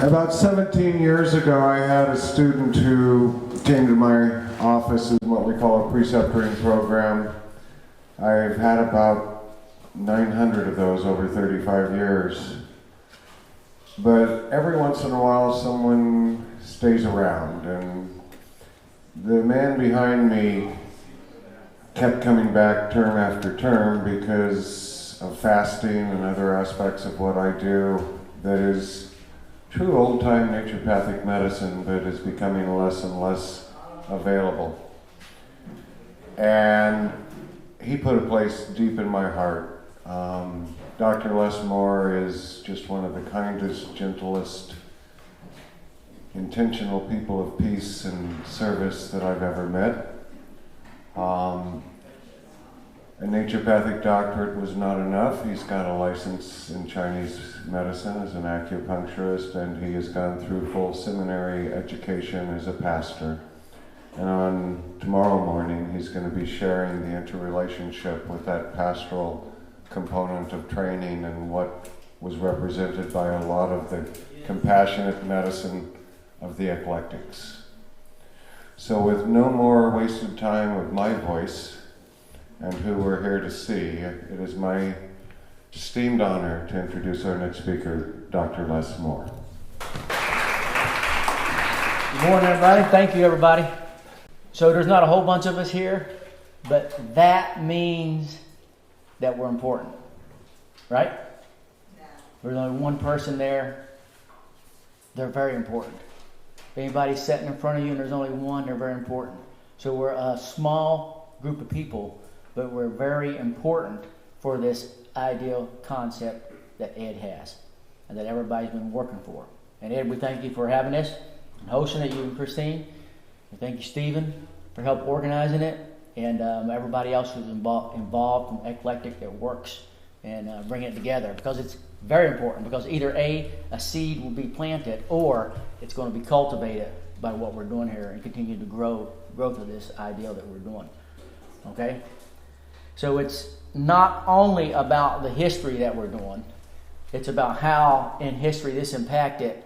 About 17 years ago, I had a student who came to my office in what we call a preceptoring program. I've had about 900 of those over 35 years. But every once in a while, someone stays around, and the man behind me kept coming back term after term because of fasting and other aspects of what I do that is true old-time naturopathic medicine, but is becoming less and less available. And he put a place deep in my heart. Dr. Les Moore is just one of the kindest, gentlest, intentional people of peace and service that I've ever met. A naturopathic doctorate was not enough. He's got a license in Chinese medicine as an acupuncturist, and he has gone through full seminary education as a pastor. And on tomorrow morning, he's going to be sharing the interrelationship with that pastoral component of training and what was represented by a lot of the compassionate medicine of the eclectics. So with no more wasted time with my voice, and who we're here to see, it is my esteemed honor to introduce our next speaker, Dr. Les Moore. Good morning, everybody. Thank you, everybody. So there's not a whole bunch of us here, but that means that we're important, right? No. There's only one person there. They're very important. If anybody's sitting in front of you and there's only one, they're very important. So we're a small group of people, but we're very important for this ideal concept that Ed has and that everybody's been working for. And Ed, we thank you for having this and hosting it, you and Christine. And thank you, Stephen, for help organizing it, and everybody else who's involved from Eclectic that works and bringing it together, because it's very important, because either a seed will be planted or it's going to be cultivated by what we're doing here and continue to grow to this ideal that we're doing. Okay? So it's not only about the history that we're doing, it's about how in history this impacted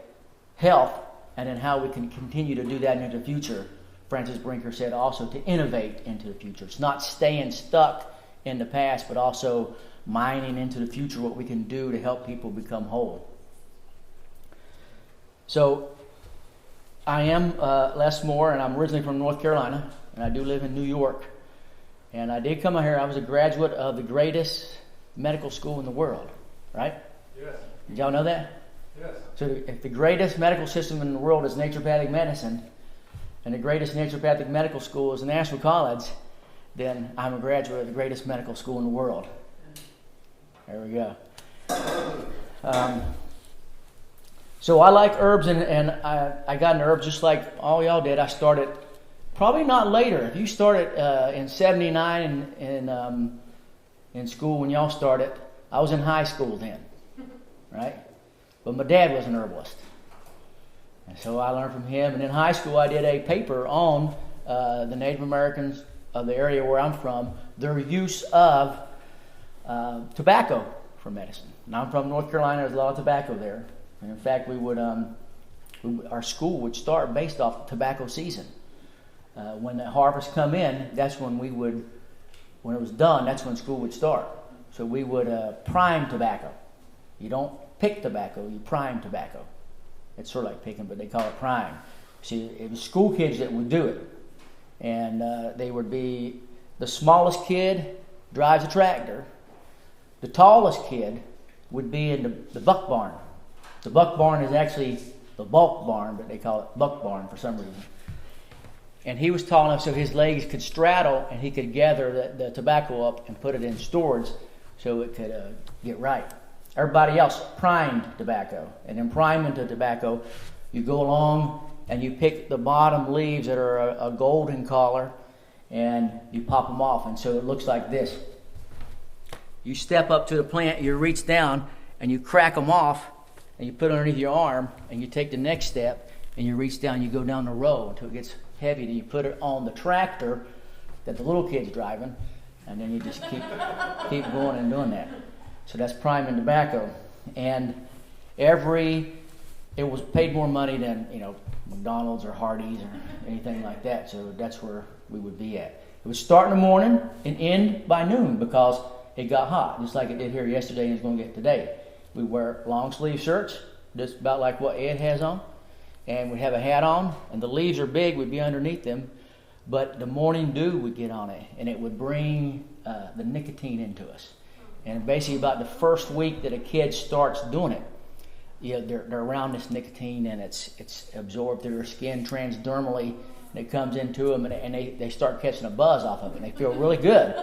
health, and then how we can continue to do that into the future. Francis Brinker said also to innovate into the future. It's not staying stuck in the past, but also mining into the future what we can do to help people become whole. So I am Les Moore, and I'm originally from North Carolina, and I do live in New York. And I did come out here. I was a graduate of the greatest medical school in the world, right? Yes. Did y'all know that? Yes. So if the greatest medical system in the world is naturopathic medicine, and the greatest naturopathic medical school is the National College, then I'm a graduate of the greatest medical school in the world. There we go. So I like herbs, and I got into herbs just like all y'all did. I started probably not later. If you started in '79 in school when y'all started, I was in high school then, right? But my dad was an herbalist. And so I learned from him. And in high school, I did a paper on the Native Americans of the area where I'm from, their use of tobacco for medicine. And I'm from North Carolina. There's a lot of tobacco there. And in fact, our school would start based off tobacco season. When the harvest come in, that's when when it was done, that's when school would start. So we would prime tobacco. You don't pick tobacco, you prime tobacco. It's sort of like picking, but they call it prime. See, it was school kids that would do it. And they would be, the smallest kid drives a tractor. The tallest kid would be in the buck barn. The buck barn is actually the bulk barn, but they call it buck barn for some reason. And he was tall enough so his legs could straddle and he could gather the tobacco up and put it in storage so it could get right. Everybody else primed tobacco. And in priming the tobacco, you go along and you pick the bottom leaves that are a golden color and you pop them off. And so it looks like this. You step up to the plant, you reach down and you crack them off and you put it underneath your arm and you take the next step and you reach down, you go down the row until it gets heavy. Then you put it on the tractor that the little kid's driving, and then you just keep going and doing that. So that's priming tobacco. And every it was paid more money than, McDonald's or Hardee's or anything like that. So that's where we would be at. It would start in the morning and end by noon because it got hot, just like it did here yesterday and it's going to get today. We wear long sleeve shirts, just about like what Ed has on, and we'd have a hat on, and the leaves are big, we'd be underneath them, but the morning dew would get on it, and it would bring the nicotine into us. And basically about the first week that a kid starts doing it, they're around this nicotine, and it's absorbed through their skin transdermally, and it comes into them, and they start catching a buzz off of it, and they feel really good.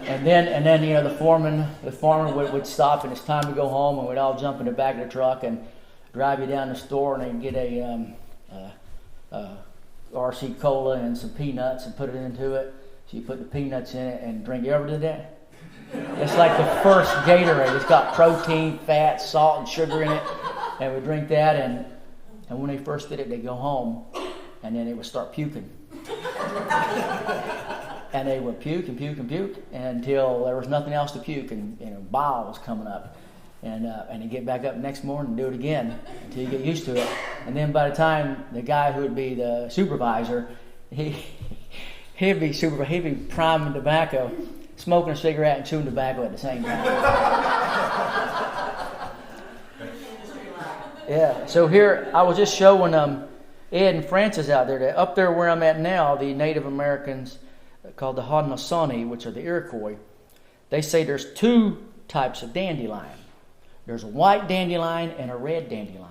And then the farmer would stop, and it's time to go home, and we'd all jump in the back of the truck and drive you down the store, and they'd get a RC Cola and some peanuts and put it into it. So you put the peanuts in it and drink. You ever did that? It's like the first Gatorade. It's got protein, fat, salt, and sugar in it. And we drink that, and when they first did it, they'd go home, and then they would start puking. And they would puke and puke and puke until there was nothing else to puke, and bile was coming up. And you get back up the next morning and do it again until you get used to it. And then by the time the guy who would be the supervisor, he'd be priming tobacco, smoking a cigarette and chewing tobacco at the same time. Yeah. So here I was just showing Ed and Francis out there. That up there where I'm at now, the Native Americans called the Haudenosaunee, which are the Iroquois, they say there's two types of dandelion. There's a white dandelion and a red dandelion.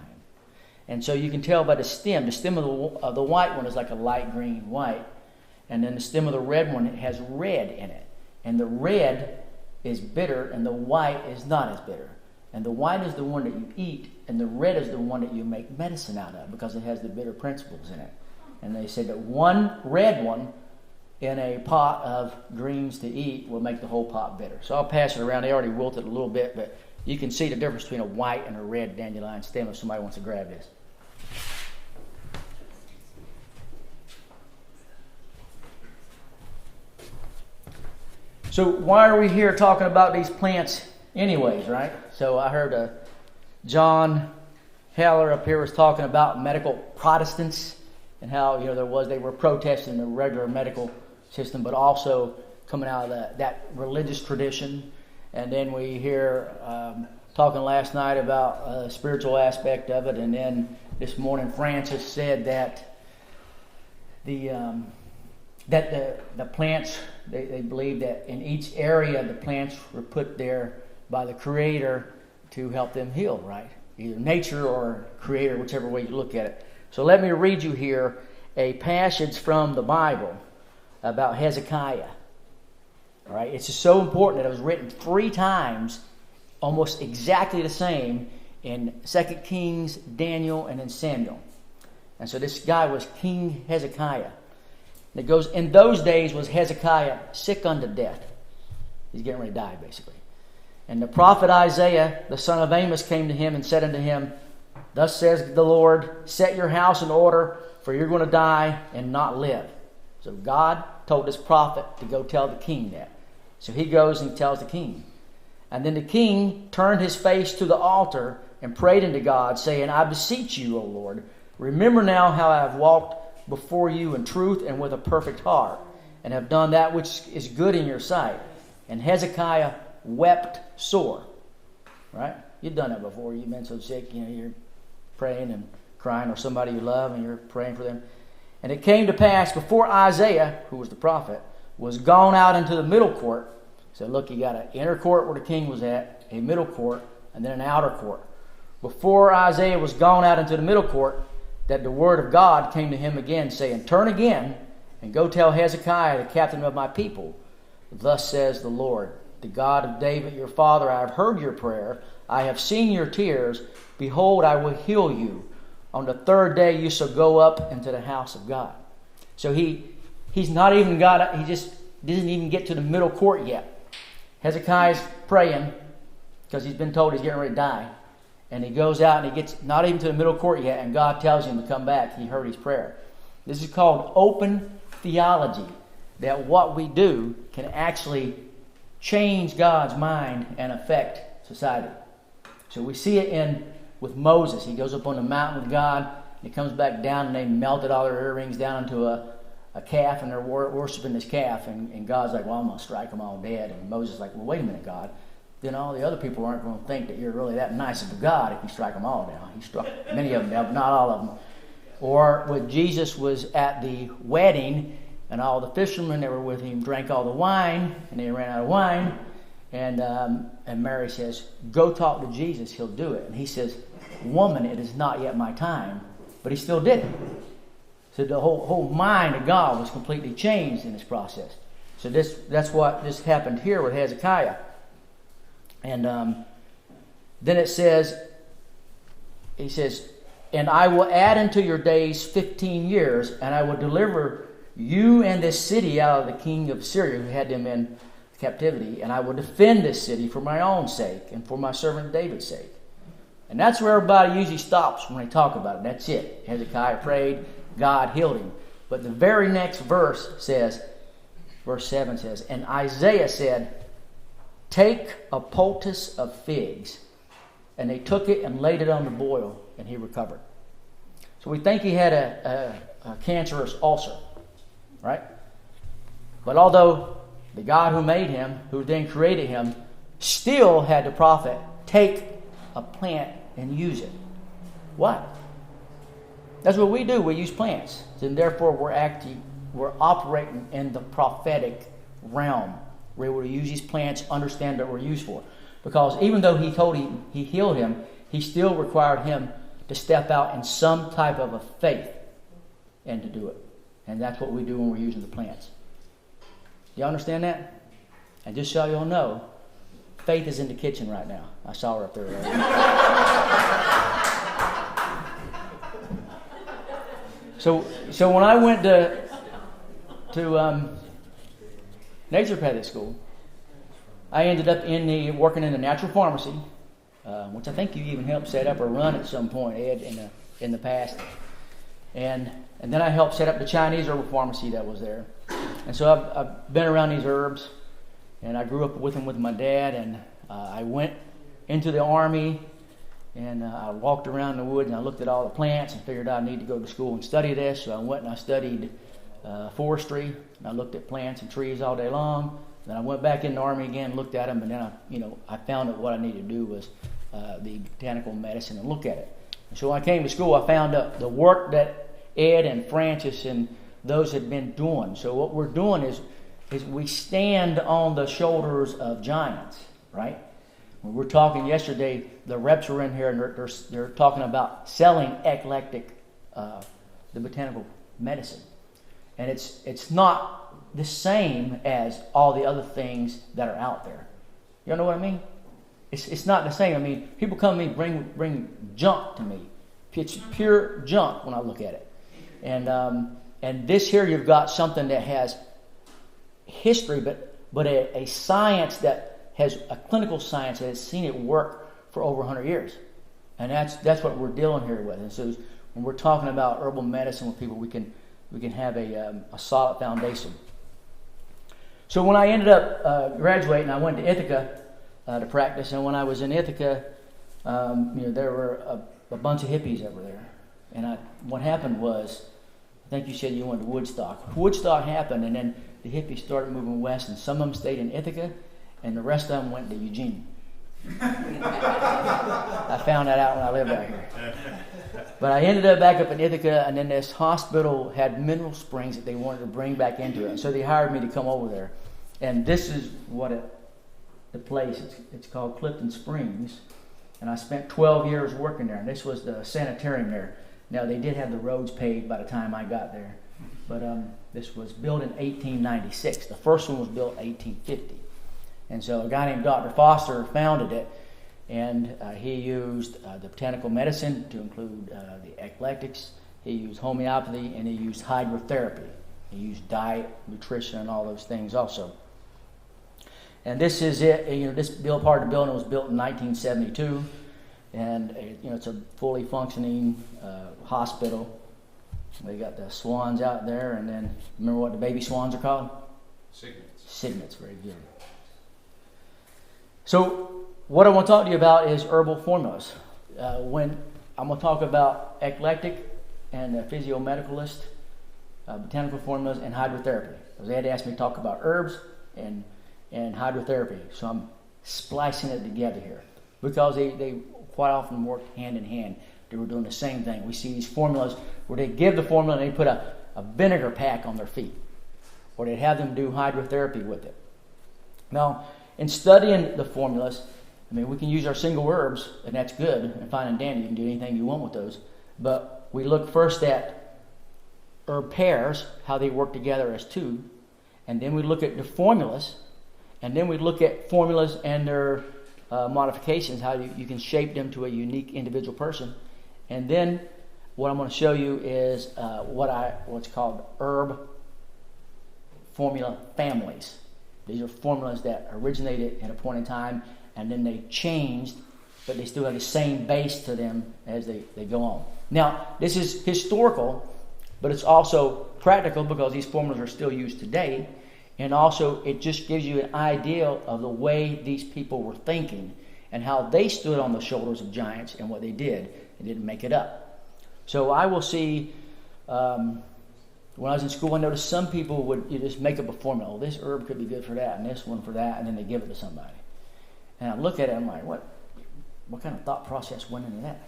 And so you can tell by the stem. The stem of the white one is like a light green white. And then the stem of the red one, it has red in it. And the red is bitter and the white is not as bitter. And the white is the one that you eat, and the red is the one that you make medicine out of because it has the bitter principles in it. And they said that one red one in a pot of greens to eat will make the whole pot bitter. So I'll pass it around. They already wilted a little bit, but you can see the difference between a white and a red dandelion stem if somebody wants to grab this. So why are we here talking about these plants anyways, right? So I heard John Haller up here was talking about medical Protestants and how they were protesting the regular medical system, but also coming out of that religious tradition. And then we hear talking last night about the spiritual aspect of it, and then this morning Francis said that the plants, they believe that in each area the plants were put there by the Creator to help them heal, right? Either nature or Creator, whichever way you look at it. So let me read you here a passage from the Bible about Hezekiah. All right, it's just so important that it was written 3 times, almost exactly the same, in 2 Kings, Daniel, and in Samuel. And so this guy was King Hezekiah. And it goes, in those days was Hezekiah sick unto death. He's getting ready to die, basically. And the prophet Isaiah, the son of Amos, came to him and said unto him, Thus says the Lord, set your house in order, for you're going to die and not live. So God told this prophet to go tell the king that. So he goes and tells the king. And then the king turned his face to the altar and prayed unto God, saying, I beseech you, O Lord, remember now how I have walked before you in truth and with a perfect heart, and have done that which is good in your sight. And Hezekiah wept sore. Right? You've done that before. You've been so sick, you're praying and crying, or somebody you love and you're praying for them. And it came to pass before Isaiah, who was the prophet, was gone out into the middle court. So look, you got an inner court where the king was at, a middle court, and then an outer court. Before Isaiah was gone out into the middle court, that the word of God came to him again, saying, Turn again, and go tell Hezekiah, the captain of my people, Thus says the Lord, the God of David your father, I have heard your prayer, I have seen your tears, behold, I will heal you. On the 3rd day you shall go up into the house of God. So he's not even got, he just didn't even get to the middle court yet. Hezekiah's praying because he's been told he's getting ready to die. And he goes out and he gets not even to the middle court yet, and God tells him to come back. He heard his prayer. This is called open theology, that what we do can actually change God's mind and affect society. So we see it in with Moses. He goes up on the mountain with God. He comes back down, and they melted all their earrings down into a calf, and they're worshiping this calf. And God's like, well, I'm going to strike them all dead. And Moses is like, well, wait a minute, God. Then all the other people aren't going to think that you're really that nice of a God if you strike them all down. He struck many of them down, but not all of them. Or when Jesus was at the wedding, and all the fishermen that were with him drank all the wine, and they ran out of wine. And Mary says, go talk to Jesus, he'll do it. And he says, woman, it is not yet my time. But he still did it. So the whole mind of God was completely changed in this process. So that's what this happened here with Hezekiah. And then it says, he says, and I will add unto your days 15 years, and I will deliver you and this city out of the king of Syria, who had them in captivity, and I will defend this city for my own sake and for my servant David's sake. And that's where everybody usually stops when they talk about it. That's it. Hezekiah prayed, God healed him. But the very next verse says, verse 7 says, and Isaiah said, take a poultice of figs. And they took it and laid it on the boil, and he recovered. So we think he had a cancerous ulcer, right? But although the God who made him, who then created him, still had the prophet take a plant and use it. Why? That's what we do. We use plants. And therefore we're operating in the prophetic realm. We're able to use these plants, understand what we're used for. Because even though he told him he healed him, he still required him to step out in some type of a faith and to do it. And that's what we do when we're using the plants. Do you understand that? And just so y'all know, Faith is in the kitchen right now. I saw her up there. So when I went to Naturopathy school, I ended up working in the natural pharmacy, which I think you even helped set up or run at some point, Ed, in the past. And then I helped set up the Chinese herbal pharmacy that was there. And so I've been around these herbs, and I grew up with them with my dad, and I went into the Army, and I walked around the woods, and I looked at all the plants and figured I need to go to school and study this. So I went and I studied forestry, and I looked at plants and trees all day long. Then I went back in the Army again, looked at them, and then I found that what I needed to do was the botanical medicine and look at it. And so when I came to school, I found out the work that Ed and Francis and those had been doing. So what we're doing is we stand on the shoulders of giants, right? When we were talking yesterday, the reps were in here and they're talking about selling eclectic, the botanical medicine. And it's not the same as all the other things that are out there. You know what I mean? It's not the same. I mean, people come to me, bring junk to me. It's pure junk when I look at it. And this here, you've got something that has history, but a science that has a clinical science that has seen it work for over 100 years. And that's what we're dealing here with. And so when we're talking about herbal medicine with people, we can have a solid foundation. So when I ended up graduating, I went to Ithaca to practice. And when I was in Ithaca, there were a bunch of hippies over there. And what happened was, I think you said you went to Woodstock. Woodstock happened, and then the hippies started moving west, and some of them stayed in Ithaca, and the rest of them went to Eugene. I found that out when I lived out here. But I ended up back up in Ithaca, and then this hospital had mineral springs that they wanted to bring back into it. So they hired me to come over there. And this is the place, it's called Clifton Springs. And I spent 12 years working there, and this was the sanitarium there. Now, they did have the roads paved by the time I got there. But this was built in 1896. The first one was built in 1850. And so a guy named Dr. Foster founded it, and he used the botanical medicine to include the eclectics. He used homeopathy, and he used hydrotherapy. He used diet, nutrition, and all those things also. And this is it. This part of the building was built in 1972, and it's a fully functioning hospital. They got the swans out there, and then remember what the baby swans are called? Cygnets, very good. So what I want to talk to you about is herbal formulas. when I'm going to talk about eclectic and physiomedicalist, botanical formulas, and hydrotherapy. Because they had asked me to talk about herbs and hydrotherapy. So I'm splicing it together here. Because they quite often work hand in hand. They were doing the same thing. We see these formulas where they give the formula and they put a vinegar pack on their feet. Or they'd have them do hydrotherapy with it. Now, in studying the formulas, I mean, we can use our single herbs, and that's good, and fine and dandy. You can do anything you want with those. But we look first at herb pairs, how they work together as two, and then we look at the formulas, and then we look at formulas and their modifications, how you can shape them to a unique individual person. And then what I'm going to show you is what's called herb formula families. These are formulas that originated at a point in time, and then they changed, but they still have the same base to them as they go on. Now, this is historical, but it's also practical because these formulas are still used today, and also it just gives you an idea of the way these people were thinking and how they stood on the shoulders of giants and what they did. They didn't make it up. So I will see, when I was in school, I noticed some people would just make up a formula. Oh, this herb could be good for that, and this one for that, and then they give it to somebody. And I look at it, I'm like, what kind of thought process went into that?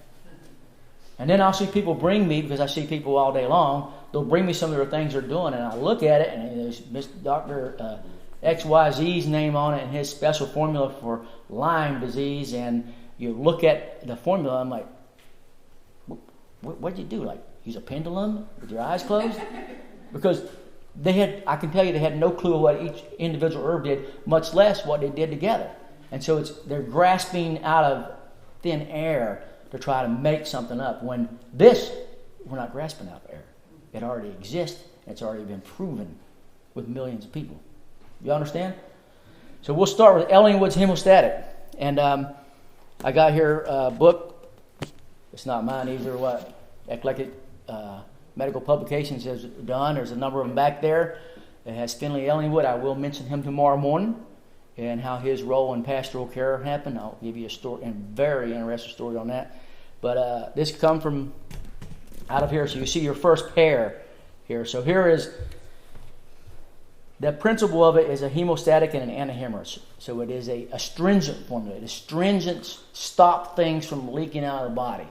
And then I'll see people bring me, because I see people all day long, they'll bring me some of their things they're doing, and I look at it, and there's Dr. XYZ's name on it, and his special formula for Lyme disease, and you look at the formula, I'm like, what'd you do? Like, use a pendulum with your eyes closed? Because I can tell you they had no clue what each individual herb did, much less what they did together. And so they're grasping out of thin air to try to make something up, when we're not grasping out of air. It already exists. It's already been proven with millions of people. You understand? So we'll start with Ellingwood's Hemostatic. And I got here a book. It's not mine either, what Eclectic Medical Publications has done. There's a number of them back there. It has Finley Ellingwood. I will mention him tomorrow morning, and how his role in pastoral care happened. I'll give you a story, and very interesting story on that. But this come from out of here. So you see your first pair here. So here is, the principle of it is a hemostatic and an antihemorrhage. So it is a astringent formula. It astringents stop things from leaking out of the body.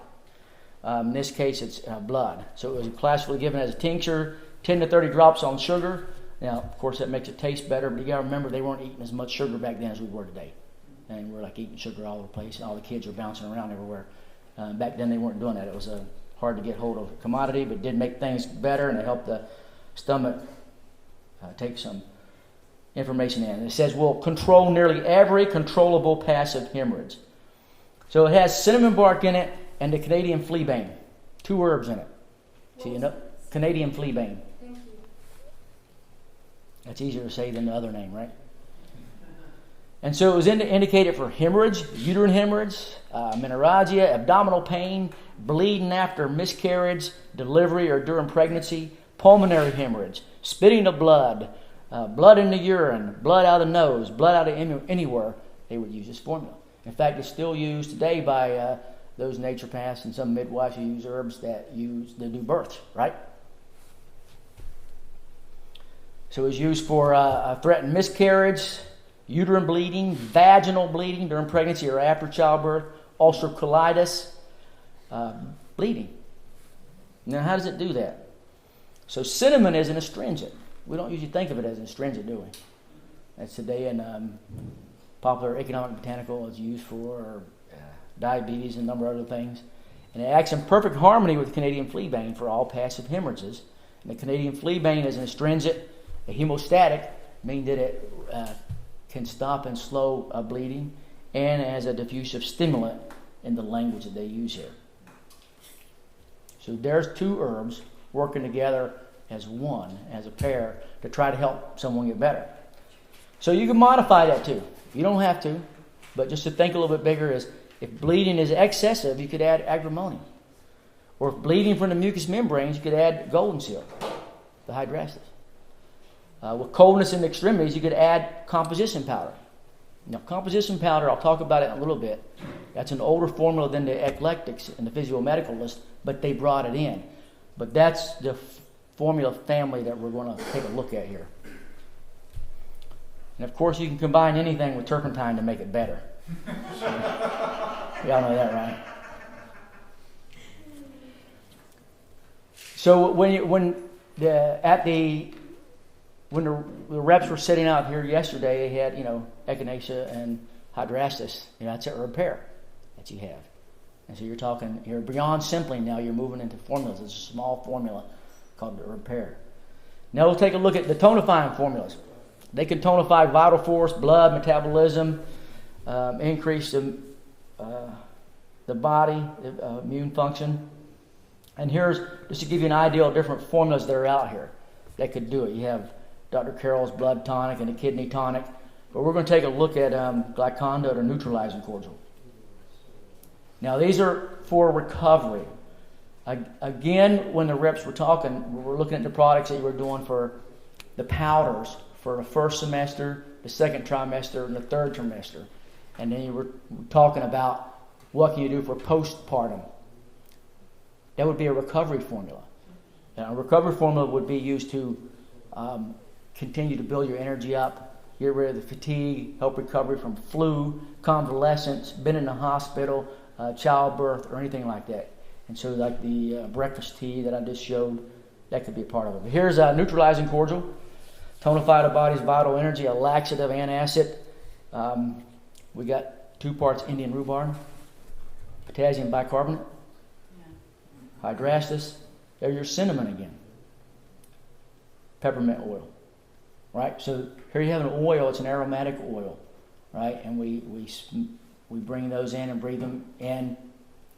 In this case, it's blood. So it was classically given as a tincture, 10 to 30 drops on sugar. Now, of course, that makes it taste better, but you got to remember they weren't eating as much sugar back then as we were today. And we're like eating sugar all over the place, and all the kids are bouncing around everywhere. Back then, they weren't doing that. It was a hard to get hold of commodity, but did make things better, and it helped the stomach take some information in. It says we'll control nearly every controllable passive hemorrhage. So it has cinnamon bark in it and the Canadian fleabane. 2 herbs in it. So you know, Canadian fleabane. That's easier to say than the other name, right? And so it was indicated for hemorrhage, uterine hemorrhage, menorrhagia, abdominal pain, bleeding after miscarriage, delivery, or during pregnancy, pulmonary hemorrhage, spitting of blood, blood in the urine, blood out of the nose, blood out of anywhere. They would use this formula. In fact, it's still used today by those naturopaths and some midwives who use herbs that do births, right? So it was used for threatened miscarriage, uterine bleeding, vaginal bleeding during pregnancy or after childbirth, ulcerative colitis, bleeding. Now, how does it do that? So cinnamon is an astringent. We don't usually think of it as an astringent, do we? That's today in popular economic botanical. It's used for diabetes and a number of other things. And it acts in perfect harmony with Canadian fleabane for all passive hemorrhages. And the Canadian fleabane is an astringent. A hemostatic, meaning that it can stop and slow bleeding, and as a diffusive stimulant in the language that they use here. So there's 2 herbs working together as one, as a pair, to try to help someone get better. So you can modify that too. You don't have to, but just to think a little bit bigger is, if bleeding is excessive, you could add agrimony. Or if bleeding from the mucous membranes, you could add golden seal, the hydrastis. With coldness in the extremities, you could add composition powder. Now, composition powder, I'll talk about it in a little bit. That's an older formula than the Eclectics and the physiomedical list, but they brought it in. But that's the formula family that we're going to take a look at here. And of course, you can combine anything with turpentine to make it better. So, y'all know that, right? So when the reps were sitting out here yesterday, they had echinacea and hydrastis. That's a herb pair that you have. And so you're beyond simpling now. You're moving into formulas. It's a small formula called the herb pair. Now we'll take a look at the tonifying formulas. They can tonify vital force, blood, metabolism, increase the body, immune function. And here's, just to give you an idea of different formulas that are out here that could do it. You have Dr. Carroll's blood tonic and a kidney tonic. But we're going to take a look at glyconda or neutralizing cordial. Now these are for recovery. Again, when the reps were talking, we were looking at the products that you were doing for the powders for the first semester, the second trimester, and the third trimester. And then you were talking about what can you do for postpartum. That would be a recovery formula. Now, a recovery formula would be used to continue to build your energy up, get rid of the fatigue, help recovery from flu, convalescence, been in the hospital, childbirth, or anything like that. And so like the breakfast tea that I just showed, that could be a part of it. But here's neutralizing cordial. Tonify the body's vital energy, a laxative antacid. We got 2 parts Indian rhubarb, potassium bicarbonate, hydrastis. There's your cinnamon again. Peppermint oil, right? So here you have an oil. It's an aromatic oil, right? And we bring those in and breathe them in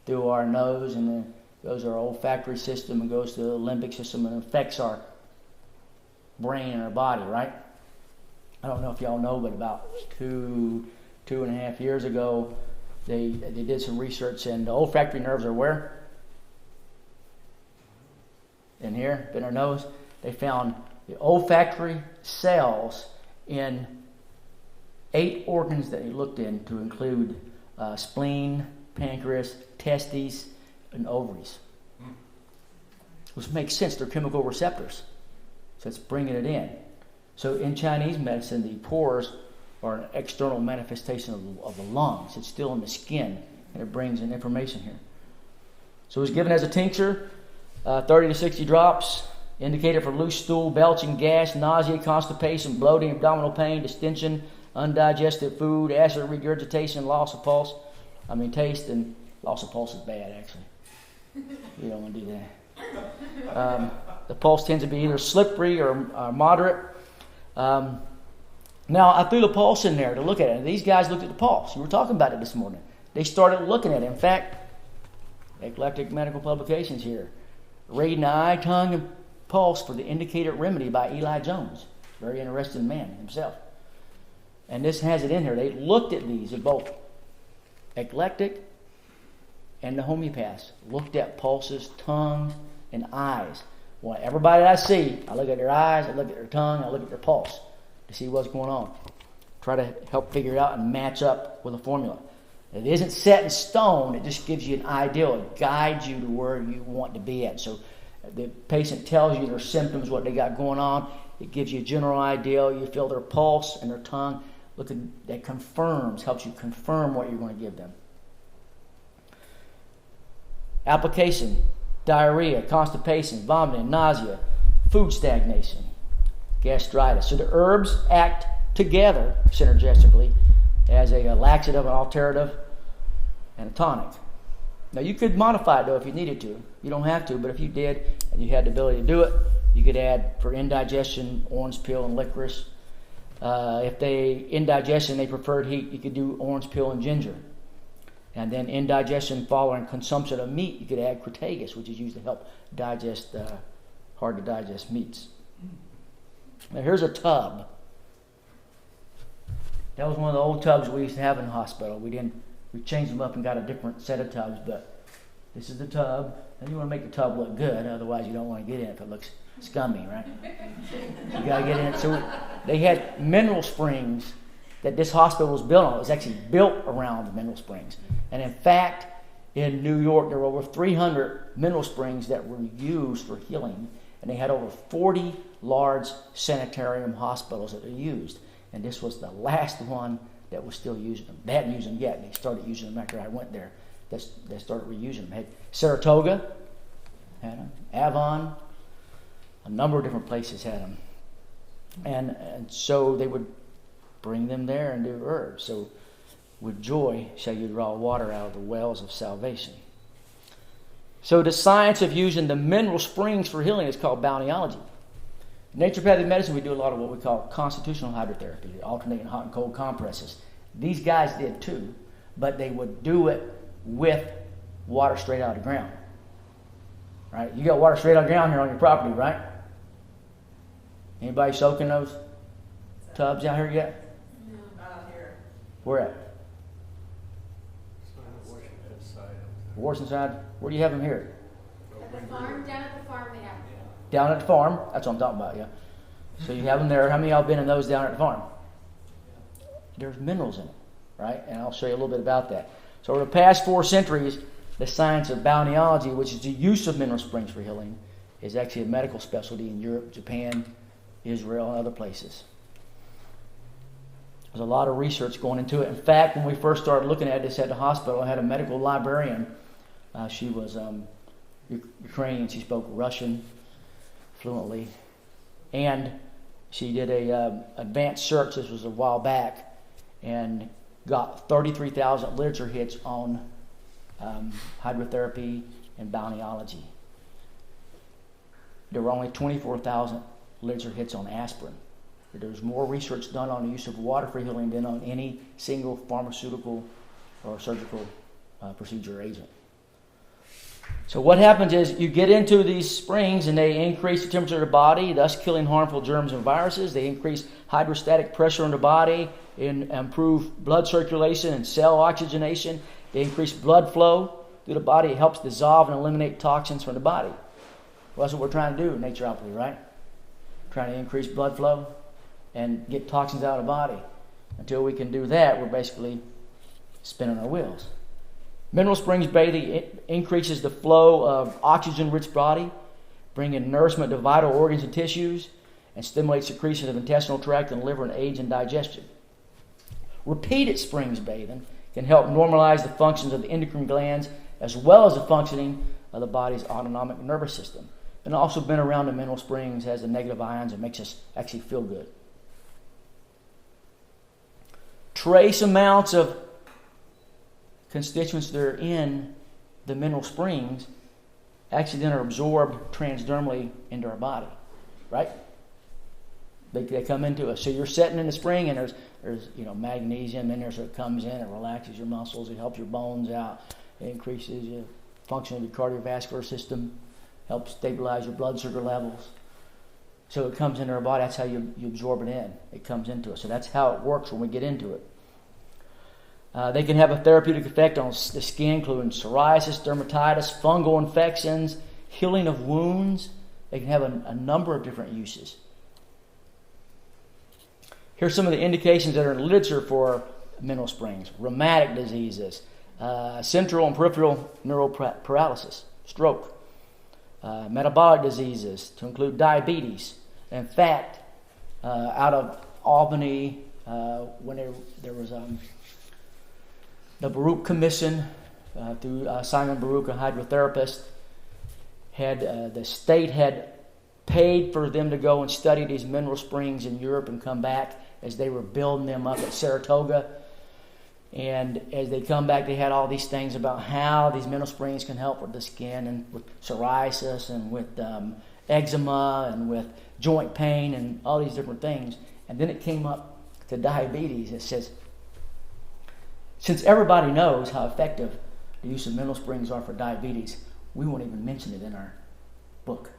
through our nose, and then goes to our olfactory system and goes to the limbic system and affects our brain and our body, right? I don't know if y'all know, but about 2.5 years ago, they did some research, and the olfactory nerves are where? In here, in our nose. They found the olfactory cells in 8 organs that they looked in, to include spleen, pancreas, testes, and ovaries. Which makes sense. They're chemical receptors. So it's bringing it in. So in Chinese medicine, the pores are an external manifestation of the lungs. It's still in the skin, and it brings in information here. So it was given as a tincture, 30 to 60 drops, indicated for loose stool, belching, gas, nausea, constipation, bloating, abdominal pain, distension, undigested food, acid regurgitation, loss of pulse. Taste, and loss of pulse is bad, actually. You don't want to do that. The pulse tends to be either slippery or moderate. Now, I threw the pulse in there to look at it. And these guys looked at the pulse. We were talking about it this morning. They started looking at it. In fact, Eclectic Medical Publications here. Reading the eye, tongue, and pulse for the indicated remedy by Eli Jones. Very interesting man himself. And this has it in here. They looked at these at both Eclectic and the homeopaths. Looked at pulses, tongues, and eyes. Well, everybody that I see, I look at their eyes, I look at their tongue, I look at their pulse to see what's going on. Try to help figure it out and match up with a formula. It isn't set in stone. It just gives you an idea. It guides you to where you want to be at. So the patient tells you their symptoms, what they got going on. It gives you a general idea. You feel their pulse and their tongue. Look at that, confirms, helps you confirm what you're going to give them. Application: diarrhea, constipation, vomiting, nausea, food stagnation, gastritis. So the herbs act together synergistically as a laxative, an alterative, and a tonic. Now you could modify it though if you needed to. You don't have to, but if you did and you had the ability to do it, you could add for indigestion, orange peel and licorice. If indigestion they preferred heat, you could do orange peel and ginger. And then indigestion following consumption of meat, you could add crataegus, which is used to help digest hard to digest meats. Now here's a tub. That was one of the old tubs we used to have in the hospital. We changed them up and got a different set of tubs, but this is the tub. And you want to make the tub look good, otherwise you don't want to get in it if it looks scummy, right? You got to get in it. So they had mineral springs that this hospital was built on. It was actually built around the mineral springs. And in fact, in New York, there were over 300 mineral springs that were used for healing. And they had over 40 large sanitarium hospitals that they used. And this was the last one that was still using them. They hadn't used them yet. They started using them after I went there. They started reusing them. Had Saratoga, had them. Avon, a number of different places had them. And so they would bring them there and do herbs. So with joy shall you draw water out of the wells of salvation. So the science of using the mineral springs for healing is called balneology. In naturopathic medicine, we do a lot of what we call constitutional hydrotherapy, alternating hot and cold compresses. These guys did too, but they would do it with water straight out of the ground. Right? You got water straight out of the ground here on your property, right? Anybody soaking those tubs out here yet? No, not out here. Where at? Washington side. Where do you have them here? At the farm, down at the farm they have them. Down at the farm. That's what I'm talking about, yeah. So you have them there. How many of y'all been in those down at the farm? There's minerals in them, right? And I'll show you a little bit about that. So over the past 4 centuries, the science of balneology, which is the use of mineral springs for healing, is actually a medical specialty in Europe, Japan, Israel, and other places. There's a lot of research going into it. In fact, when we first started looking at this at the hospital, I had a medical librarian. She was Ukrainian. She spoke Russian fluently. And she did a advanced search, this was a while back, and got 33,000 literature hits on hydrotherapy and balneology. There were only 24,000 literature hits on aspirin. There's more research done on the use of water for healing than on any single pharmaceutical or surgical procedure or agent. So what happens is you get into these springs and they increase the temperature of the body, thus killing harmful germs and viruses. They increase hydrostatic pressure in the body and improve blood circulation and cell oxygenation. They increase blood flow through the body. It helps dissolve and eliminate toxins from the body. Well, that's what we're trying to do in naturopathy, right? Trying to increase blood flow and get toxins out of the body. Until we can do that, we're basically spinning our wheels. Mineral springs bathing increases the flow of oxygen-rich body, bringing nourishment to vital organs and tissues, and stimulates secretion of intestinal tract and liver and aids in digestion. Repeated springs bathing can help normalize the functions of the endocrine glands as well as the functioning of the body's autonomic nervous system. And also being around the mineral springs has the negative ions and makes us actually feel good. Trace amounts of constituents that are in the mineral springs actually then are absorbed transdermally into our body, right? They come into us. So you're sitting in the spring and there's magnesium in there, so it comes in, it relaxes your muscles, it helps your bones out, it increases the function of your cardiovascular system, helps stabilize your blood sugar levels. So it comes into our body. That's how you absorb it in. It comes into us. So that's how it works when we get into it. They can have a therapeutic effect on the skin, including psoriasis, dermatitis, fungal infections, healing of wounds. They can have a number of different uses. Here's some of the indications that are in literature for mineral springs. Rheumatic diseases, central and peripheral neural paralysis, stroke, metabolic diseases, to include diabetes. In fact, out of Albany, when there was the Baruch Commission, through Simon Baruch, a hydrotherapist, the state had paid for them to go and study these mineral springs in Europe and come back as they were building them up at Saratoga. And as they come back, they had all these things about how these mineral springs can help with the skin and with psoriasis and with eczema and with joint pain and all these different things. And then it came up to diabetes. It says, since everybody knows how effective the use of mineral springs are for diabetes, we won't even mention it in our book.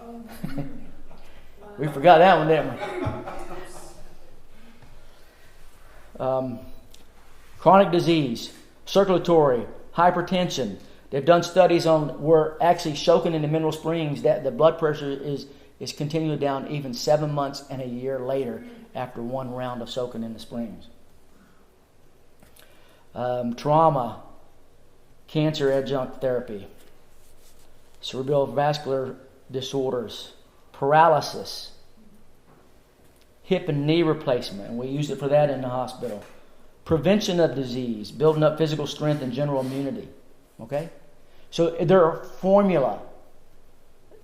Oh. We forgot that one, didn't we? Chronic disease, circulatory, hypertension. They've done studies on where actually soaking in the mineral springs, that the blood pressure is continuing down even 7 months and a year later after one round of soaking in the springs. trauma, cancer adjunct therapy, cerebral vascular disorders, paralysis, hip and knee replacement, and we use it for that in the hospital. Prevention of disease, building up physical strength and general immunity. Okay? So they're a formula.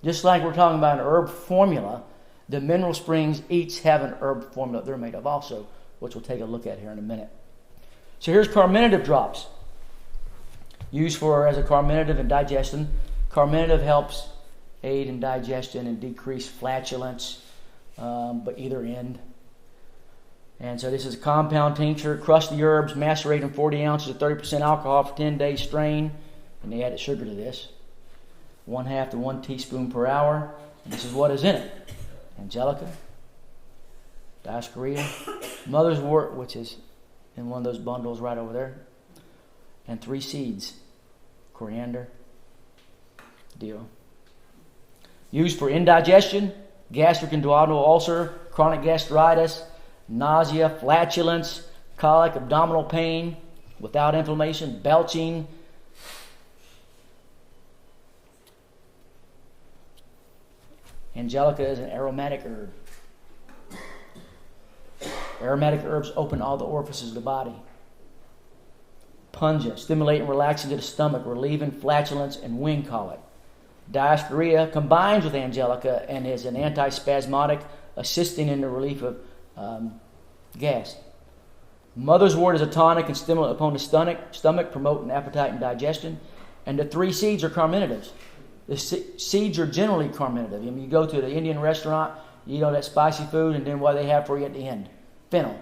Just like we're talking about an herb formula, the mineral springs each have an herb formula they're made of also, which we'll take a look at here in a minute. So here's carminative drops. Used for as a carminative in digestion. Carminative helps aid in digestion and decrease flatulence, but either end. And so this is a compound tincture. Crush the herbs, macerate in 40 ounces of 30% alcohol for 10 days, strain, and they added sugar to this. 1/2 to 1 teaspoon per hour. And this is what is in it. Angelica, Dioscorea, mother's wort, which is in one of those bundles right over there, and 3 seeds. Coriander, deal. Used for indigestion, gastric and duodenal ulcer, chronic gastritis, nausea, flatulence, colic, abdominal pain without inflammation, belching. Angelica is an aromatic herb. Aromatic herbs open all the orifices of the body. Pungent, stimulating, relaxing to the stomach, relieving flatulence and wing colic. Dioscorea combines with Angelica and is an antispasmodic, assisting in the relief of gas. Mother's wort is a tonic and stimulant upon the stomach, promoting appetite and digestion. And the 3 seeds are carminatives. The seeds are generally carminative. I mean, you go to the Indian restaurant, you eat all that spicy food, and then what do they have for you at the end? Fennel.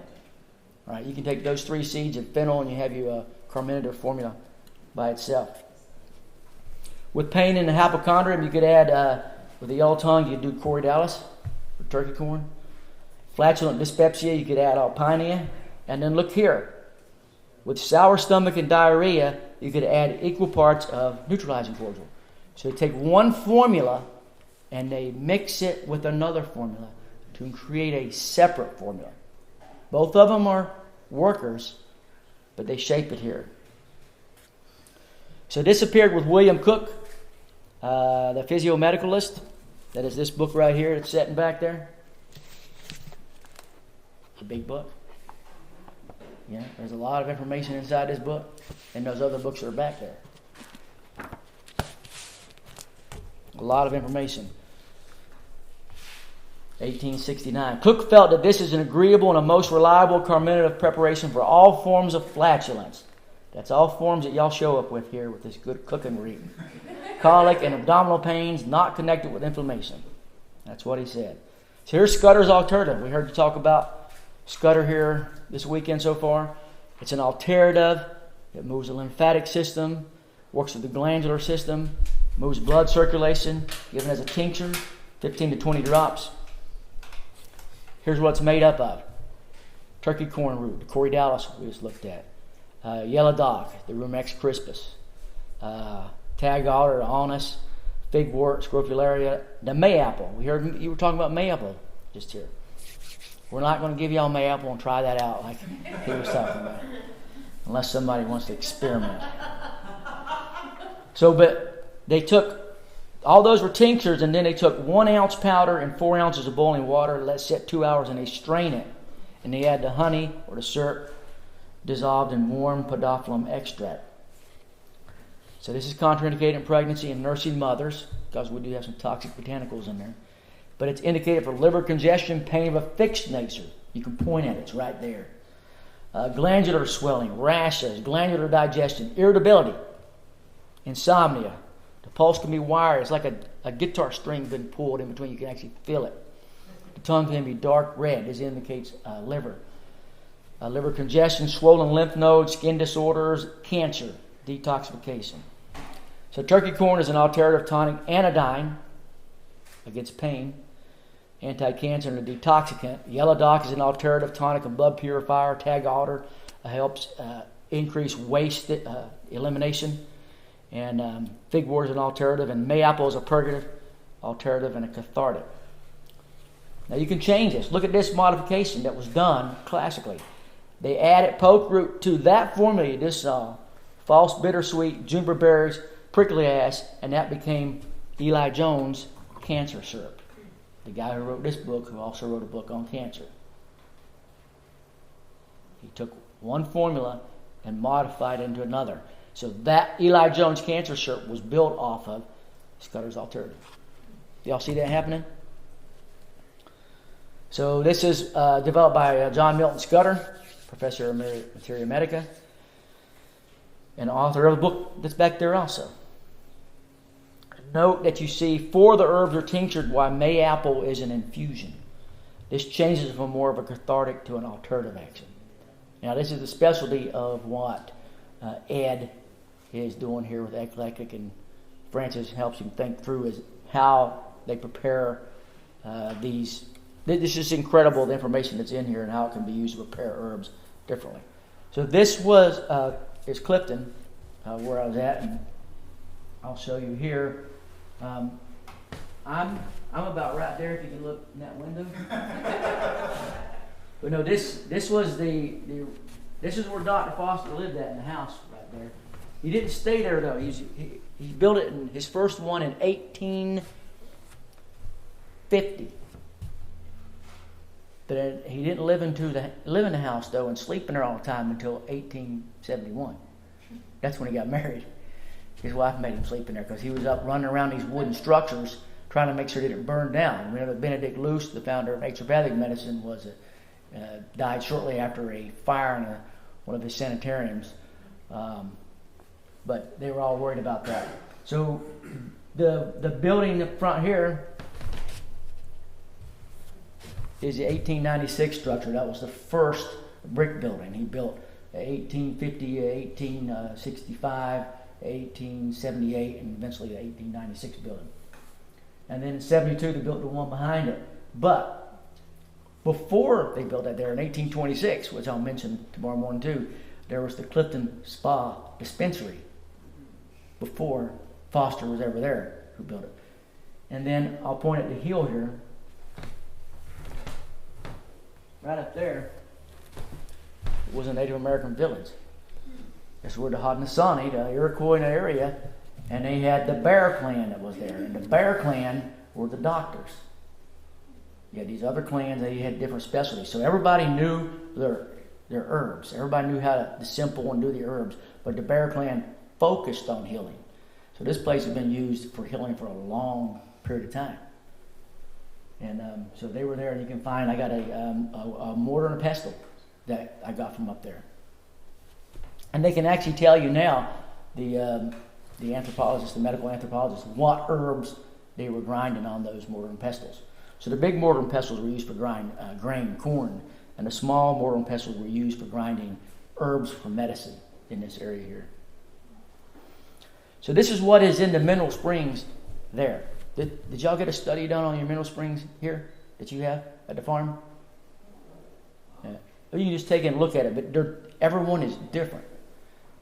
All right, you can take those 3 seeds and fennel, and you have your carminative formula by itself. With pain in the hypochondrium, you could add, with the yellow tongue, you could do corydalis, or turkey corn. Flatulent dyspepsia, you could add alpinia. And then look here. With sour stomach and diarrhea, you could add equal parts of neutralizing cordial. So they take one formula and they mix it with another formula to create a separate formula. Both of them are workers, but they shape it here. So this appeared with William Cook, the physiomedicalist. That is this book right here. It's sitting back there. A big book. Yeah, there's a lot of information inside this book, and those other books that are back there. A lot of information. 1869. Cook felt that this is an agreeable and a most reliable carminative preparation for all forms of flatulence. That's all forms that y'all show up with here with this good cooking we're eating. Colic and abdominal pains not connected with inflammation. That's what he said. So here's Scudder's alternative. We heard you talk about Scudder here this weekend so far. It's an alternative. It moves the lymphatic system, works with the glandular system, moves blood circulation, given as a tincture, 15 to 20 drops. Here's what it's made up of. Turkey corn root, the corydalis we just looked at. Yellow dock, the Rumex crispus. Tag otter, alnus, figwort, scrofularia, the mayapple. We heard you were talking about mayapple just here. We're not going to give y'all mayapple and try that out like he was talking about, unless somebody wants to experiment. So, but they took, all those were tinctures, and then they took 1 ounce powder and 4 ounces of boiling water, let it sit 2 hours, and they strain it. And they add the honey or the syrup dissolved in warm podophyllum extract. So this is contraindicated in pregnancy and nursing mothers, because we do have some toxic botanicals in there. But it's indicated for liver congestion, pain of a fixed nature. You can point at it, it's right there. Glandular swelling, rashes, glandular digestion, irritability, insomnia. The pulse can be wired. It's like a guitar string been pulled in between. You can actually feel it. The tongue can be dark red. This indicates liver. Liver congestion, swollen lymph nodes, skin disorders, cancer, detoxification. So turkey corn is an alternative tonic anodyne against pain, anti-cancer, and a detoxicant. Yellow dock is an alternative tonic and blood purifier. Tag otter helps increase waste elimination. And figwort is an alternative, and mayapple is a purgative, alternative, and a cathartic. Now you can change this. Look at this modification that was done classically. They added poke root to that formula you just saw, false bittersweet, juniper berries, prickly ash, and that became Eli Jones' cancer syrup. The guy who wrote this book, who also wrote a book on cancer. He took one formula and modified it into another. So that Eli Jones cancer syrup was built off of Scudder's Alternative. Y'all see that happening? So this is developed by John Milton Scudder, professor of Materia Medica, and author of a book that's back there also. Note that you see 4 of the herbs are tinctured while mayapple is an infusion. This changes from more of a cathartic to an alternative action. Now this is the specialty of what Ed is doing here with Eclectic, and Francis helps him think through is how they prepare these. This is incredible, the information that's in here and how it can be used to prepare herbs differently. So this is Clifton, where I was at, and I'll show you here. I'm about right there if you can look in that window. But no, this was this is where Dr. Foster lived at in the house right there. He didn't stay there though. He built it in his first one in 1850. But he didn't live in the house though and sleep in there all the time until 1871. That's when he got married. His wife made him sleep in there because he was up running around these wooden structures trying to make sure they didn't burn down. We know that Benedict Luce, the founder of Naturopathic Medicine, died shortly after a fire in one of his sanitariums. But they were all worried about that. So the building up front here is the 1896 structure. That was the first brick building he built. 1850, 1865, 1878, and eventually the 1896 building. And then in 72 they built the one behind it. But before they built that there in 1826, which I'll mention tomorrow morning too, there was the Clifton Spa Dispensary before Foster was ever there, who built it. And then I'll point at the hill here, right up there, was a Native American village. That's where the Haudenosaunee, the Iroquois area, and they had the Bear Clan that was there. And the Bear Clan were the doctors. You had these other clans, they had different specialties. So everybody knew their herbs. Everybody knew how to dissemble and do the herbs. But the Bear Clan focused on healing. So this place has been used for healing for a long period of time. And so they were there, and you can find, I got a mortar and a pestle that I got from up there. And they can actually tell you now, the anthropologists, the medical anthropologists, what herbs they were grinding on those mortar and pestles. So the big mortar and pestles were used for grain, corn, and the small mortar and pestles were used for grinding herbs for medicine in this area here. So this is what is in the mineral springs there. Did y'all get a study done on your mineral springs here that you have at the farm? Yeah. You can just take and look at it, but everyone is different.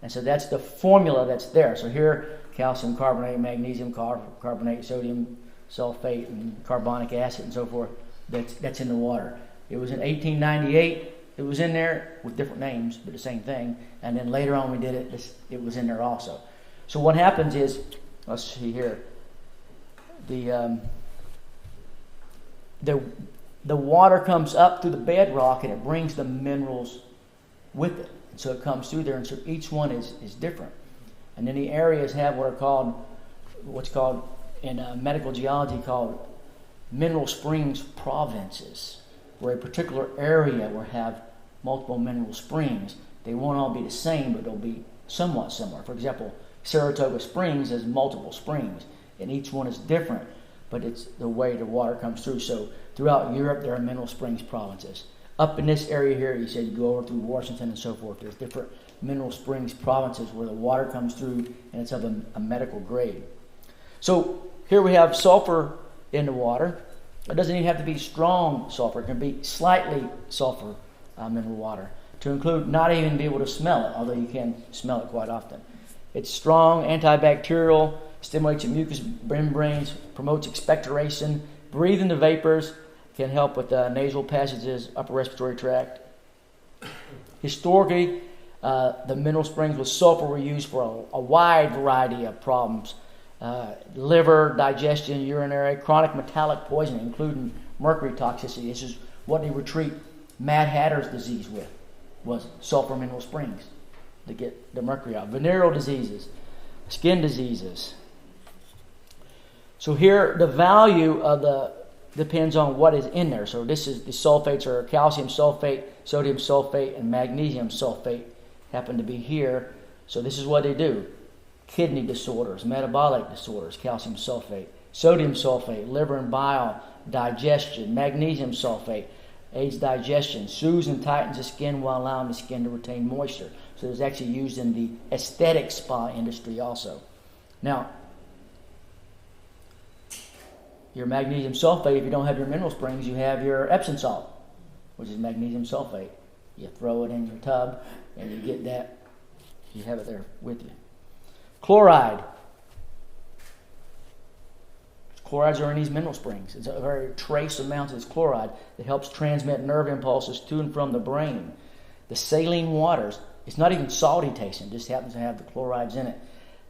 And so that's the formula that's there. So here, calcium carbonate, magnesium carbonate, sodium sulfate, and carbonic acid, and so forth. That's in the water. It was in 1898. It was in there with different names, but the same thing. And then later on we did it. It was in there also. So what happens is, let's see here. The water comes up through the bedrock and it brings the minerals with it. And so it comes through there, and so each one is different. And then the areas have what's called in medical geology called mineral springs provinces, where a particular area will have multiple mineral springs. They won't all be the same, but they'll be somewhat similar. For example, Saratoga Springs has multiple springs, and each one is different, but it's the way the water comes through. So throughout Europe, there are mineral springs provinces. Up in this area here, you said you go over through Washington and so forth, there's different mineral springs provinces where the water comes through and it's of a medical grade. So here we have sulfur in the water. It doesn't even have to be strong sulfur. It can be slightly sulfur mineral water, to include not even be able to smell it, although you can smell it quite often. It's strong, antibacterial, stimulates the mucous membranes, promotes expectoration, breathing the vapors, can help with nasal passages, upper respiratory tract. Historically, the mineral springs with sulfur were used for a wide variety of problems. Liver, digestion, urinary, chronic metallic poisoning, including mercury toxicity. This is what they would treat Mad Hatter's disease with, was sulfur mineral springs to get the mercury out. Venereal diseases, skin diseases. So here, the value of the depends on what is in there. So this is the sulfates are calcium sulfate, sodium sulfate, and magnesium sulfate happen to be here. So this is what they do. Kidney disorders, metabolic disorders, calcium sulfate, sodium sulfate, liver and bile, digestion, magnesium sulfate, aids digestion, soothes and tightens the skin while allowing the skin to retain moisture. So it's actually used in the aesthetic spa industry also. Now, your magnesium sulfate, if you don't have your mineral springs, you have your Epsom salt, which is magnesium sulfate. You throw it in your tub and you get that. You have it there with you. Chloride. Chlorides are in these mineral springs. It's a very trace amount of this chloride that helps transmit nerve impulses to and from the brain. The saline waters, it's not even salty tasting, it just happens to have the chlorides in it.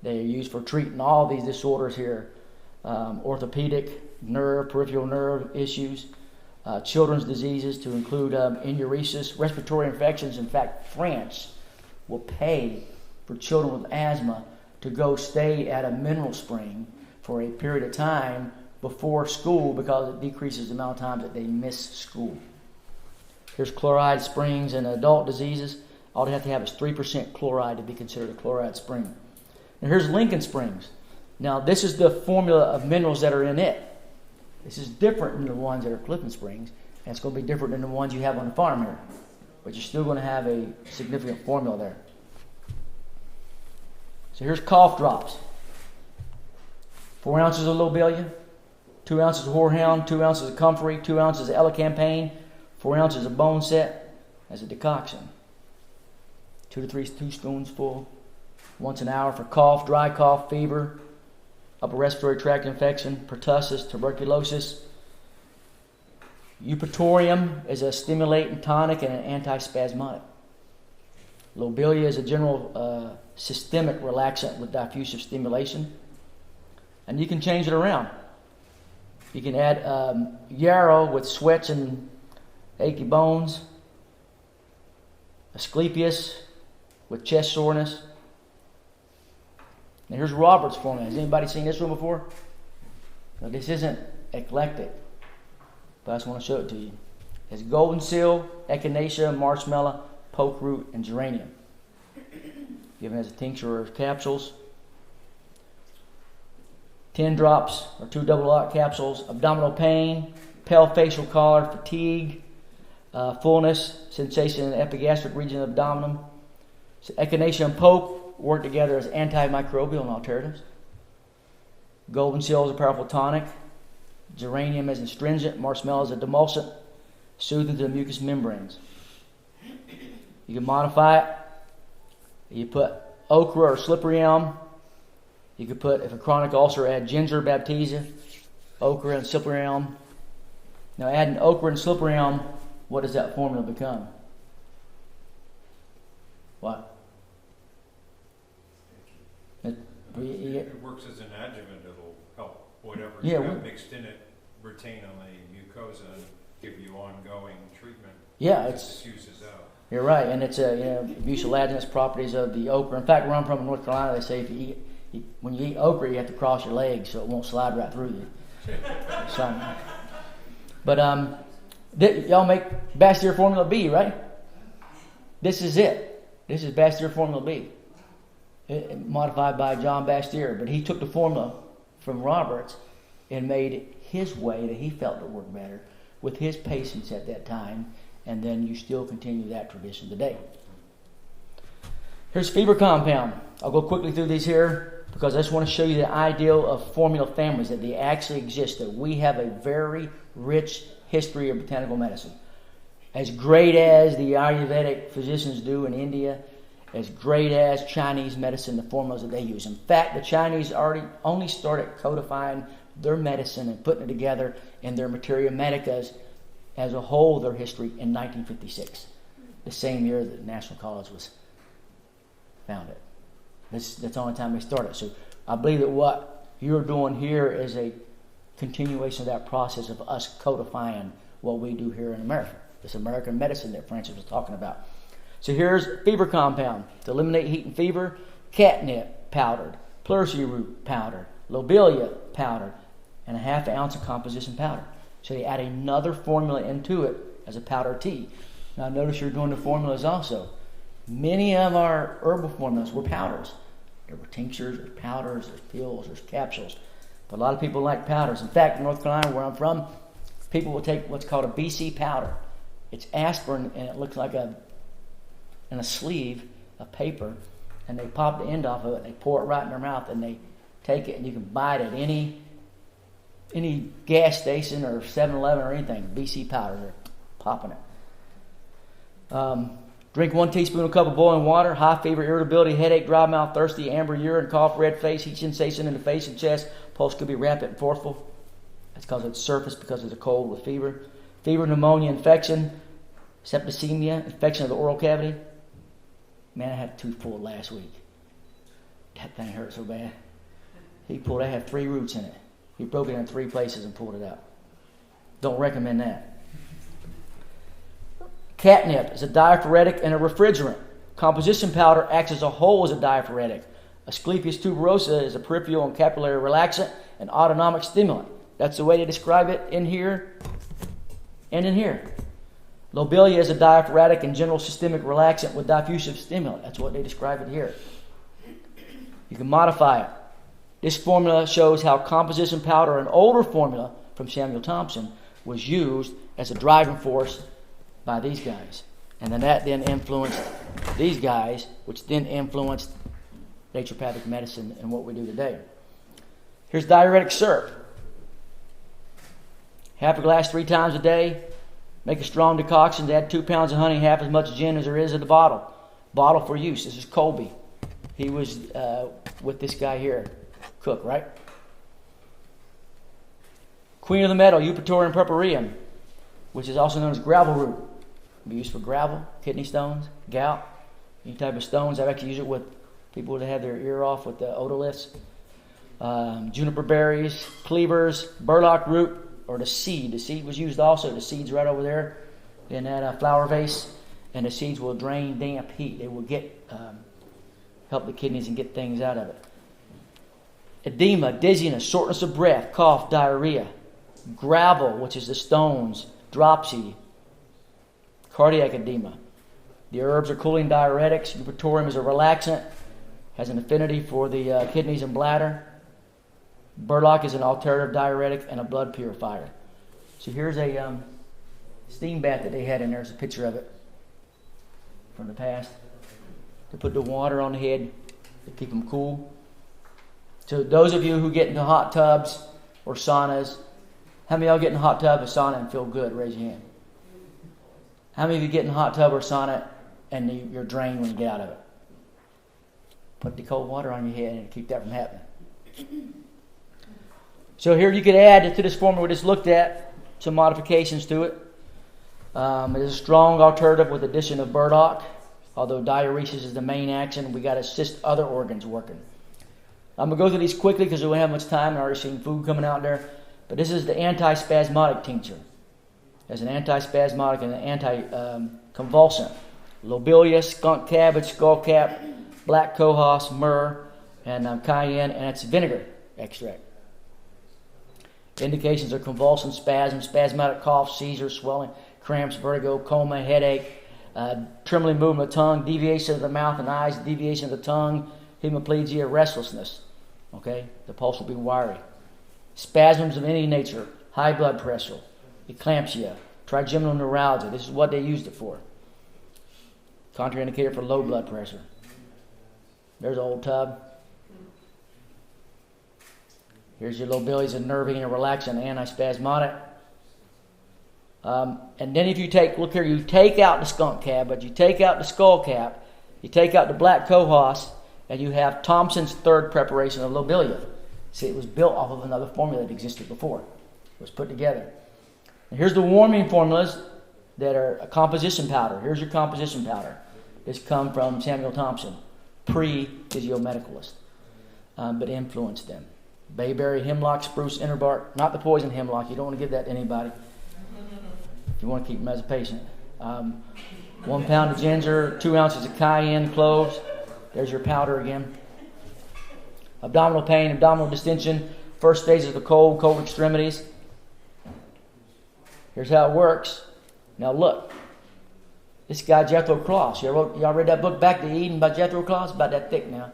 They are used for treating all these disorders here. Orthopedic, nerve, peripheral nerve issues, children's diseases to include enuresis, respiratory infections. In fact, France will pay for children with asthma to go stay at a mineral spring for a period of time before school because it decreases the amount of times that they miss school. Here's chloride springs in adult diseases. All they have to have is 3% chloride to be considered a chloride spring. Now here's Lincoln Springs. Now this is the formula of minerals that are in it. This is different than the ones that are Clifton Springs, and it's going to be different than the ones you have on the farm here. But you're still going to have a significant formula there. So here's cough drops. 4 ounces of lobelia, 2 ounces of horehound, 2 ounces of comfrey, 2 ounces of elecampane, 4 ounces of bone set as a decoction. 2 to 3 teaspoonsful once an hour for cough, dry cough, fever, upper respiratory tract infection, pertussis, tuberculosis. Eupatorium is a stimulating tonic and an antispasmodic. Lobelia is a general systemic relaxant with diffusive stimulation. And you can change it around. You can add yarrow with sweats and achy bones, Asclepius with chest soreness. Now here's Robert's formula. Has anybody seen this one before? Now this isn't eclectic, but I just want to show it to you. It's golden seal, echinacea, marshmallow, poke root, and geranium. Given as a tincture or capsules. 10 drops or 2 double lock capsules. Abdominal pain, pale facial color, fatigue, fullness, sensation in the epigastric region of the abdomen. So echinacea and poke work together as antimicrobial and alternatives. Golden seal is a powerful tonic. Geranium is astringent. Marshmallow is a demulcent, soothing to the mucous membranes. You can modify it. You put okra or slippery elm. You could put, if a chronic ulcer, add ginger, baptisia, okra, and slippery elm. Now, adding okra and slippery elm, what does that formula become? What? It works as an adjuvant. It'll help whatever you have mixed in it retain on the mucosa and give you ongoing treatment. Yeah, it diffuses out. You're right, and it's mucilaginous properties of the okra. In fact, where I'm from in North Carolina, they say when you eat okra, you have to cross your legs so it won't slide right through you. But y'all make Bastyr Formula B, right? This is it. This is Bastyr Formula B, modified by John Bastyr. But he took the formula from Roberts and made it his way that he felt would work better with his patients at that time. And then you still continue that tradition today. Here's fiber compound. I'll go quickly through these here because I just want to show you the ideal of formula families, that they actually exist, that we have a very rich history of botanical medicine. As great as the Ayurvedic physicians do in India, as great as Chinese medicine, the formulas that they use. In fact, the Chinese only started codifying their medicine and putting it together in their Materia Medicas as a whole, their history, in 1956. the same year that the National College was founded. That's the only time they started. So I believe that what you're doing here is a continuation of that process of us codifying what we do here in America. This American medicine that Francis was talking about. So here's fever compound. To eliminate heat and fever, catnip powdered, pleurisy root powdered, lobelia powdered, and a half ounce of composition powder. So they add another formula into it as a powder tea. Now notice you're doing the formulas also. Many of our herbal formulas were powders. There were tinctures, there's powders, there's pills, there's capsules. But a lot of people like powders. In fact, in North Carolina, where I'm from, people will take what's called a BC powder. It's aspirin, and it looks like in a sleeve of paper, and they pop the end off of it, and they pour it right in their mouth, and they take it, and you can buy it at any gas station or 7-Eleven or anything. BC powder, they're popping it. Drink 1 teaspoon of a cup of boiling water. High fever, irritability, headache, dry mouth, thirsty, amber urine, cough, red face, heat sensation in the face and chest. Pulse could be rapid and forceful. That's because it's surface because of the cold with fever. Fever, pneumonia, infection, septicemia, infection of the oral cavity. Man, I had a tooth pulled last week. That thing hurt so bad. That had 3 roots in it. He broke it in 3 places and pulled it out. Don't recommend that. Catnip is a diaphoretic and a refrigerant. Composition powder acts as a whole as a diaphoretic. Asclepias tuberosa is a peripheral and capillary relaxant and autonomic stimulant. That's the way they describe it in here and in here. Lobelia is a diaphoretic and general systemic relaxant with diffusive stimulant. That's what they describe it here. You can modify it. This formula shows how composition powder, an older formula from Samuel Thompson, was used as a driving force by these guys. And then that then influenced these guys, which then influenced naturopathic medicine and what we do today. Here's diuretic syrup. Half a glass 3 times a day. Make a strong decoction. Add 2 pounds of honey, half as much gin as there is in the bottle. Bottle for use. This is Colby. He was with this guy here. Cook, right? Queen of the meadow, Eupatorium purpureum, which is also known as gravel root. It can be used for gravel, kidney stones, gout, any type of stones. I've actually used it with people that have their ear off with the otoliths. Juniper berries, cleavers, burdock root, or the seed. The seed was used also. The seed's right over there in that flower vase, and the seeds will drain damp heat. They will help the kidneys and get things out of it. Edema, dizziness, shortness of breath, cough, diarrhea. Gravel, which is the stones, dropsy, cardiac edema. The herbs are cooling diuretics. Eupatorium is a relaxant, has an affinity for the kidneys and bladder. Burdock is an alternative diuretic and a blood purifier. So here's a steam bath that they had in there. There's a picture of it from the past. They put the water on the head to keep them cool. So those of you who get into hot tubs or saunas, how many of y'all get in a hot tub or sauna and feel good? Raise your hand. How many of you get in a hot tub or sauna and you're drained when you get out of it? Put the cold water on your head and keep that from happening. So here you could add to this formula we just looked at some modifications to it. It is a strong alternative with addition of burdock. Although diuresis is the main action, we got to assist other organs working. I'm going to go through these quickly because we don't have much time. I've already seen food coming out there. But this is the antispasmodic tincture. There's an antispasmodic and an anti-convulsant. Lobelia, skunk cabbage, skullcap, black cohosh, myrrh, and cayenne, and it's vinegar extract. Indications are convulsant spasms, spasmodic cough, seizure, swelling, cramps, vertigo, coma, headache, trembling movement of the tongue, deviation of the mouth and eyes, deviation of the tongue, hemiplegia, restlessness. Okay? The pulse will be wiry. Spasms of any nature, high blood pressure, eclampsia, trigeminal neuralgia. This is what they used it for. Contraindicator for low blood pressure. There's an old tub. Here's your lobelias, a nerving and relaxant, antispasmodic. And then if you take, look here, you take out the skunk cabbage, you take out the skull cap, you take out the black cohosh, and you have Thompson's third preparation of lobelia. See, it was built off of another formula that existed before. It was put together. And here's the warming formulas. that are a composition powder. Here's your composition powder. This come from Samuel Thompson, pre-physiomedicalist, but influenced them. Bayberry, hemlock, spruce, interbark, not the poison hemlock. You don't want to give that to anybody. You want to keep them as a patient. 1 pound of ginger, 2 ounces of cayenne, cloves. There's your powder again. Abdominal pain, abdominal distension, first stages of the cold extremities. Here's how it works. Now look. This guy, Jethro Kloss. Y'all read that book, Back to Eden by Jethro Kloss? About that thick now.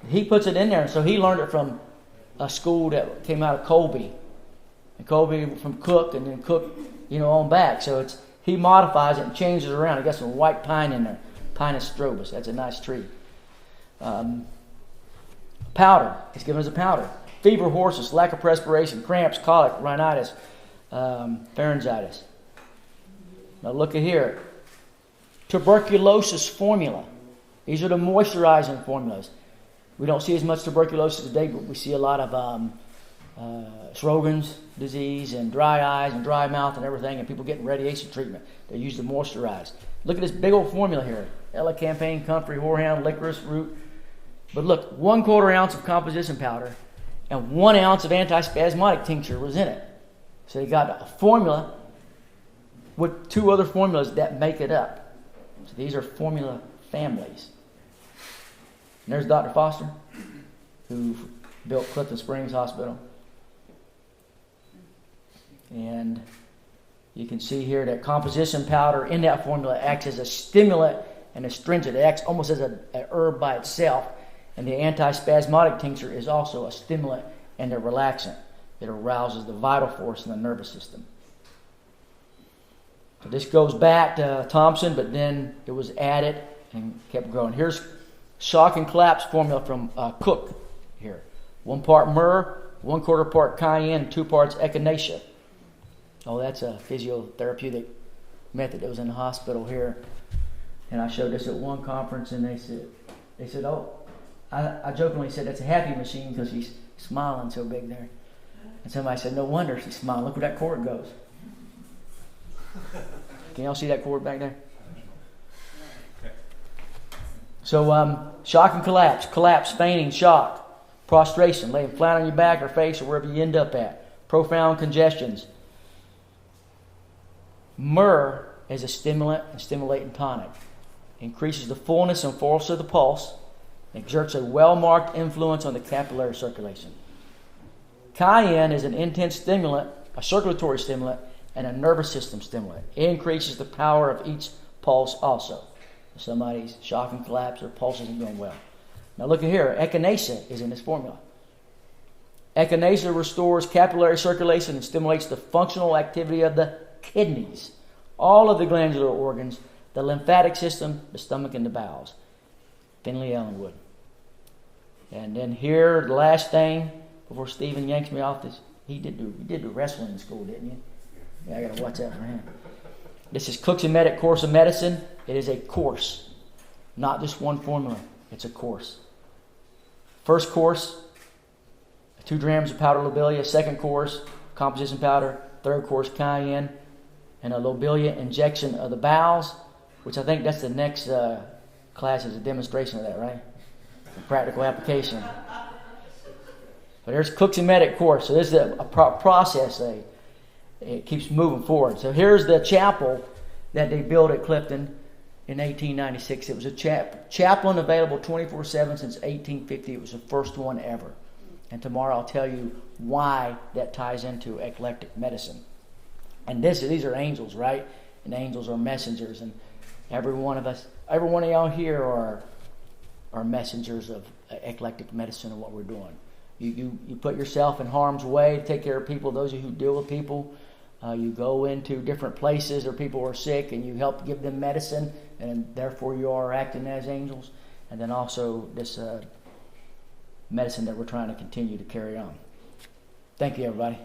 He puts it in there. So he learned it from a school that came out of Colby. And Colby from Cook, and then Cook, on back. So he modifies it and changes it around. He got some white pine in there. Pinus strobus. That's a nice tree. Powder. He's given us a powder. Fever, hoarseness, lack of perspiration, cramps, colic, rhinitis, pharyngitis. Now look at here. Tuberculosis formula. These are the moisturizing formulas. We don't see as much tuberculosis today, but we see a lot of Sjogren's disease and dry eyes and dry mouth and everything, and people getting radiation treatment. They use to moisturize. Look at this big old formula here. Elecampane, comfrey, horehound, licorice root. But look, 1/4 ounce of composition powder and 1 ounce of antispasmodic tincture was in it. So you got a formula with 2 other formulas that make it up. So these are formula families. And there's Dr. Foster, who built Clifton Springs Hospital. And you can see here that composition powder in that formula acts as a stimulant and astringent. It acts almost as an herb by itself. And the antispasmodic tincture is also a stimulant and a relaxant. It arouses the vital force in the nervous system. So this goes back to Thompson, but then it was added and kept growing. Here's shock and collapse formula from Cook here. 1 part myrrh, 1/4 part cayenne, 2 parts echinacea. Oh, that's a physiotherapeutic method that was in the hospital here. And I showed this at one conference, and they said, oh, I jokingly said, that's a happy machine because she's smiling so big there. And somebody said, no wonder she's smiling. Look where that cord goes. Can y'all see that cord back there? So shock and collapse, fainting, shock, prostration, laying flat on your back or face or wherever you end up at, profound congestions. Myrrh is a stimulant and stimulating tonic. Increases the fullness and force of the pulse, exerts a well-marked influence on the capillary circulation. Cayenne is an intense stimulant, a circulatory stimulant, and a nervous system stimulant. It increases the power of each pulse also. If somebody's shock and collapse, their pulse isn't doing well. Now look at here. Echinacea is in this formula. Echinacea restores capillary circulation and stimulates the functional activity of the kidneys, all of the glandular organs, the lymphatic system, the stomach, and the bowels. Finley Ellenwood. And then here, the last thing, before Stephen yanks me off this, you did the wrestling in school, didn't you? Yeah, I got to watch that for him. This is Cook's Emetic Course of Medicine. It is a course, not just one formula. It's a course. First course, 2 grams of powder lobelia. Second course, composition powder. Third course, cayenne. And a lobelia injection of the bowels, which I think that's the next class is a demonstration of that, right? A practical application. But there's Cook's Emetic Course. So this is a process. It keeps moving forward. So here's the chapel that they built at Clifton in 1896. It was a chaplain available 24/7 since 1850. It was the first one ever. And tomorrow I'll tell you why that ties into eclectic medicine. And these are angels, right? And angels are messengers. And every one of y'all here are messengers of eclectic medicine and what we're doing. You put yourself in harm's way to take care of people, those of you who deal with people. You go into different places where people are sick and you help give them medicine, and therefore you are acting as angels. And then also this medicine that we're trying to continue to carry on. Thank you, everybody.